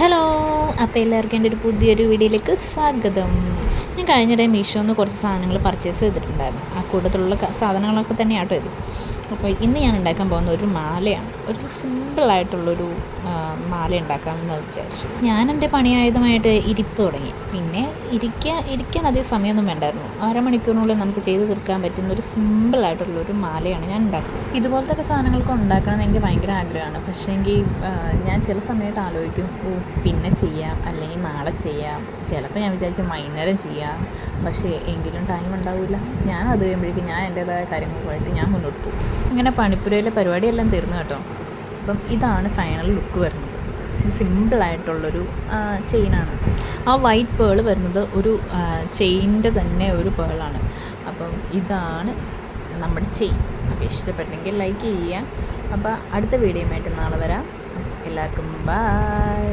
Hello, അപ്പോൾ എല്ലാവർക്കും എൻ്റെ ഒരു പുതിയൊരു വീഡിയോയിലേക്ക് സ്വാഗതം. ഞാൻ കഴിഞ്ഞിടെ മീഷോന്ന് കുറച്ച് സാധനങ്ങൾ പർച്ചേസ് ചെയ്തിട്ടുണ്ടായിരുന്നു. ആ കൂട്ടത്തിലുള്ള സാധനങ്ങളൊക്കെ തന്നെയാട്ടോ ഇത്. അപ്പോൾ ഇന്ന് ഞാൻ ഉണ്ടാക്കാൻ പോകുന്ന ഒരു മാലയാണ്. ഒരു സിമ്പിളായിട്ടുള്ളൊരു മാല ഉണ്ടാക്കാമെന്ന് വിചാരിച്ചു. ഞാൻ എൻ്റെ പണിയായുധമായിട്ട് ഇരിപ്പ് തുടങ്ങി. പിന്നെ ഇരിക്കാൻ അധികം സമയമൊന്നും വേണ്ടായിരുന്നു. അരമണിക്കൂറിനുള്ളിൽ നമുക്ക് ചെയ്ത് തീർക്കാൻ പറ്റുന്ന ഒരു സിമ്പിളായിട്ടുള്ളൊരു മാലയാണ് ഞാൻ ഉണ്ടാക്കുന്നത്. ഇതുപോലത്തെ സാധനങ്ങളൊക്കെ ഉണ്ടാക്കണമെന്ന് എനിക്ക് ഭയങ്കര ആഗ്രഹമാണ്. പക്ഷേങ്കിൽ ഞാൻ ചില സമയത്ത് ആലോചിക്കും, പിന്നെ ചെയ്യാം, അല്ലെങ്കിൽ നാളെ ചെയ്യാം. ചിലപ്പോൾ ഞാൻ വിചാരിക്കും വൈകുന്നേരം ചെയ്യാം. പക്ഷേ എങ്കിലും ടൈം ഉണ്ടാവില്ല. ഞാൻ അത് കഴിയുമ്പോഴേക്കും ഞാൻ എൻ്റേതായ കാര്യങ്ങളുമായിട്ട് ഞാൻ മുന്നോട്ട് പോകും. അങ്ങനെ പണിപ്പുരയിലെ പരിപാടിയെല്ലാം തീർന്നു കേട്ടോ. അപ്പം ഇതാണ് ഫൈനൽ ലുക്ക് വരുന്നത്. ഇത് സിമ്പിളായിട്ടുള്ളൊരു ചെയിനാണ്. ആ വൈറ്റ് പേൾ വരുന്നത് ഒരു ചെയിനിൻ്റെ തന്നെ ഒരു പേളാണ്. അപ്പം ഇതാണ് നമ്മുടെ ചെയിൻ. അപ്പോൾ ഇഷ്ടപ്പെട്ടെങ്കിൽ ലൈക്ക് ചെയ്യുക. അപ്പോൾ അടുത്ത വീഡിയോയുമായിട്ട് നാളെ വരാം. എല്ലാവർക്കും ബൈ.